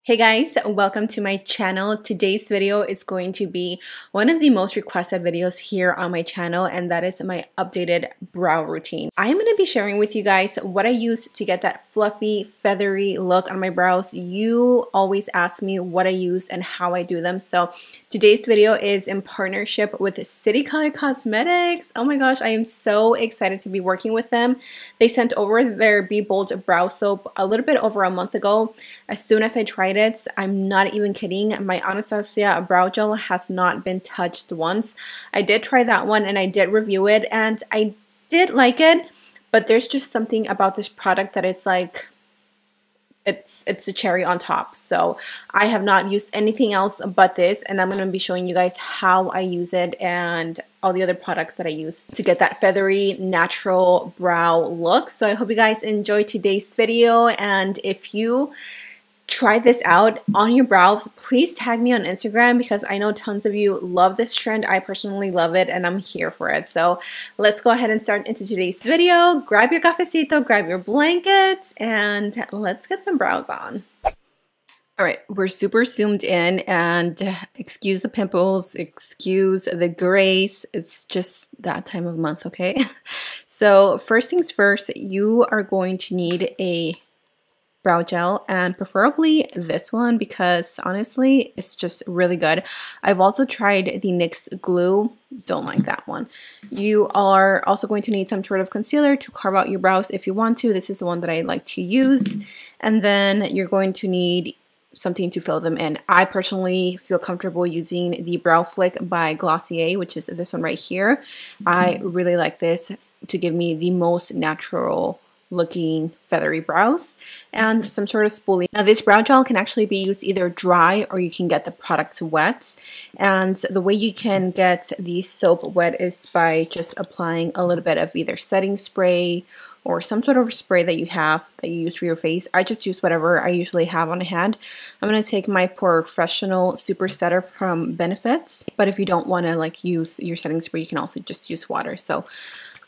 Hey guys, welcome to my channel. Today's video is going to be one of the most requested videos here on my channel, and that is my updated brow routine. I'm going to be sharing with you guys what I use to get that fluffy, feathery look on my brows. You always ask me what I use and how I do them, so today's video is in partnership with City Color Cosmetics. Oh my gosh, I am so excited to be working with them. They sent over their Be Bold brow soap a little bit over a month ago. As soon as I tried it, I'm not even kidding, my Anastasia brow gel has not been touched once. I did try that one and I did review it and I did like it, but there's just something about this product that is like, it's a cherry on top. So I have not used anything else but this, and I'm going to be showing you guys how I use it and all the other products that I use to get that feathery natural brow look. So I hope you guys enjoyed today's video, and if you try this out on your brows, please tag me on Instagram because I know tons of you love this trend. I personally love it and I'm here for it. So let's go ahead and start into today's video. Grab your cafecito, grab your blankets, and let's get some brows on. All right, we're super zoomed in, and excuse the pimples, excuse the grays. It's just that time of month, okay? So first things first, you are going to need a brow gel, and preferably this one because honestly it's just really good. I've also tried the NYX glue, don't like that one. You are also going to need some sort of concealer to carve out your brows if you want to. This is the one that I like to use, and then you're going to need something to fill them in. I personally feel comfortable using the Brow Flick by Glossier, which is this one right here. I really like this to give me the most natural looking feathery brows, and some sort of spoolie. Now this brow gel can actually be used either dry or you can get the product wet, and the way you can get the soap wet is by just applying a little bit of either setting spray or some sort of spray that you have that you use for your face. I just use whatever I usually have on hand. I'm going to take my Professional Super Setter from Benefits, but if you don't want to like use your setting spray, you can also just use water. So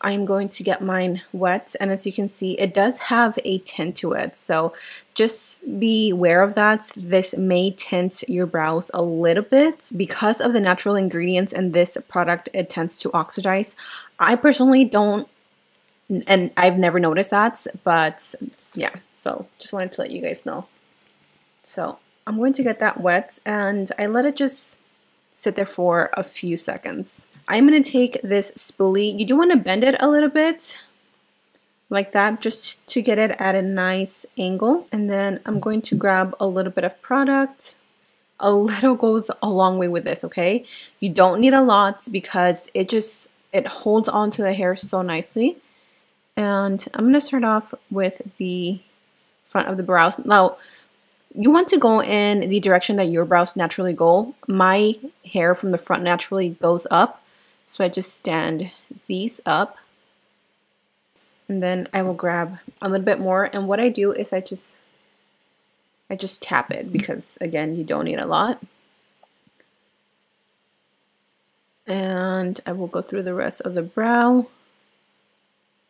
I'm going to get mine wet, and as you can see, it does have a tint to it, so just be aware of that. This may tint your brows a little bit because of the natural ingredients in this product. It tends to oxidize. I personally don't, and I've never noticed that, but yeah, so just wanted to let you guys know. So I'm going to get that wet, and I let it just sit there for a few seconds. I'm going to take this spoolie. You do want to bend it a little bit like that just to get it at a nice angle, and then I'm going to grab a little bit of product. A little goes a long way with this, okay? You don't need a lot because it holds on to the hair so nicely. And I'm going to start off with the front of the brows. Now you want to go in the direction that your brows naturally go. My hair from the front naturally goes up, so I just stand these up, and then I will grab a little bit more, and what I do is I just tap it because again, you don't need a lot. And I will go through the rest of the brow.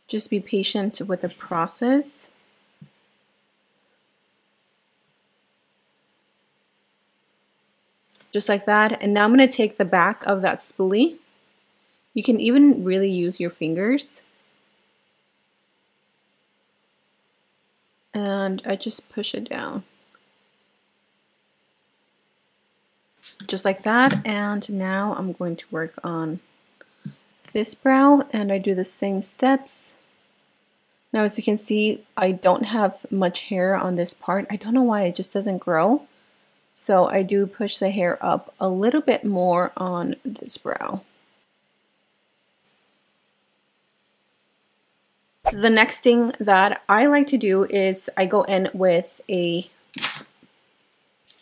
Just be patient with the process. Just like that. And now I'm going to take the back of that spoolie. You can even really use your fingers. And I just push it down. Just like that. And now I'm going to work on this brow, and I do the same steps. Now as you can see, I don't have much hair on this part. I don't know why, it just doesn't grow. So I do push the hair up a little bit more on this brow. The next thing that I like to do is I go in with a,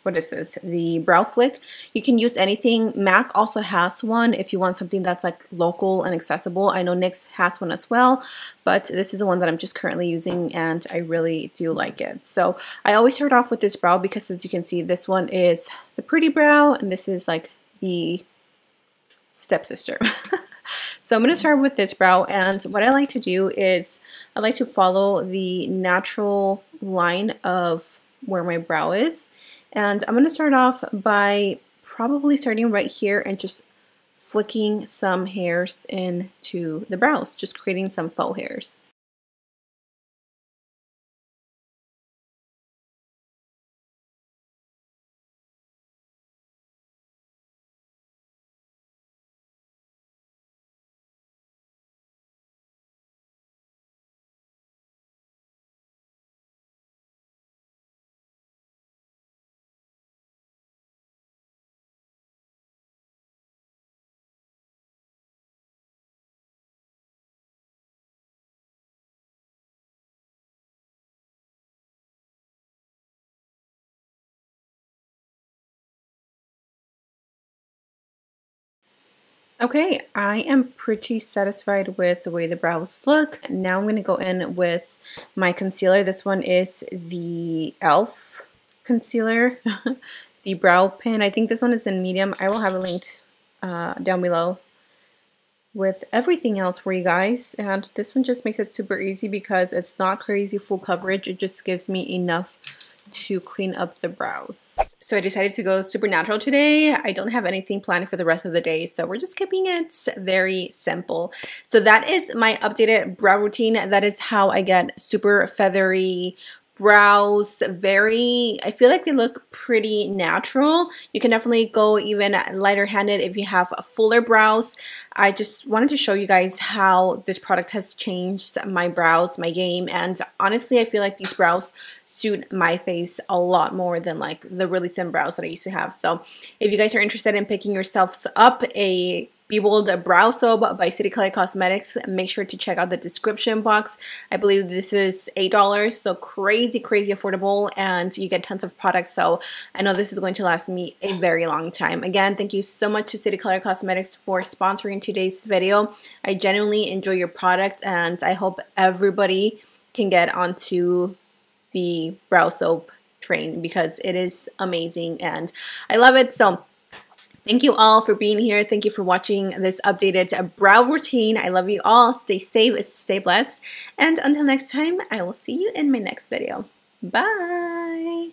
what is this? The Brow Flick. You can use anything. MAC also has one if you want something that's like local and accessible. I know NYX has one as well, but this is the one that I'm just currently using and I really do like it. So I always start off with this brow because as you can see, this one is the pretty brow and this is like the stepsister. So I'm going to start with this brow, and what I like to do is I like to follow the natural line of where my brow is, And I'm going to start off by probably starting right here and just flicking some hairs into the brows, just creating some faux hairs. Okay, I am pretty satisfied with the way the brows look. Now I'm going to go in with my concealer. This one is the e.l.f. concealer, the brow pen. I think this one is in medium. I will have it linked down below with everything else for you guys. And this one just makes it super easy because it's not crazy full coverage. It just gives me enough to clean up the brows. So I decided to go super natural today. I don't have anything planned for the rest of the day, so we're just keeping it very simple. So that is my updated brow routine. That is how I get super feathery brows. I feel like they look pretty natural. You can definitely go even lighter handed if you have fuller brows. I just wanted to show you guys how this product has changed my brows, my game, and honestly I feel like these brows suit my face a lot more than like the really thin brows that I used to have. So if you guys are interested in picking yourselves up a Be Bold Brow Soap by City Color Cosmetics, make sure to check out the description box. I believe this is $8, so crazy affordable, and you get tons of products, so I know this is going to last me a very long time. Again, thank you so much to City Color Cosmetics for sponsoring today's video. I genuinely enjoy your product, and I hope everybody can get onto the brow soap train because it is amazing and I love it. So thank you all for being here. Thank you for watching this updated brow routine. I love you all. Stay safe, stay blessed. And until next time, I will see you in my next video. Bye.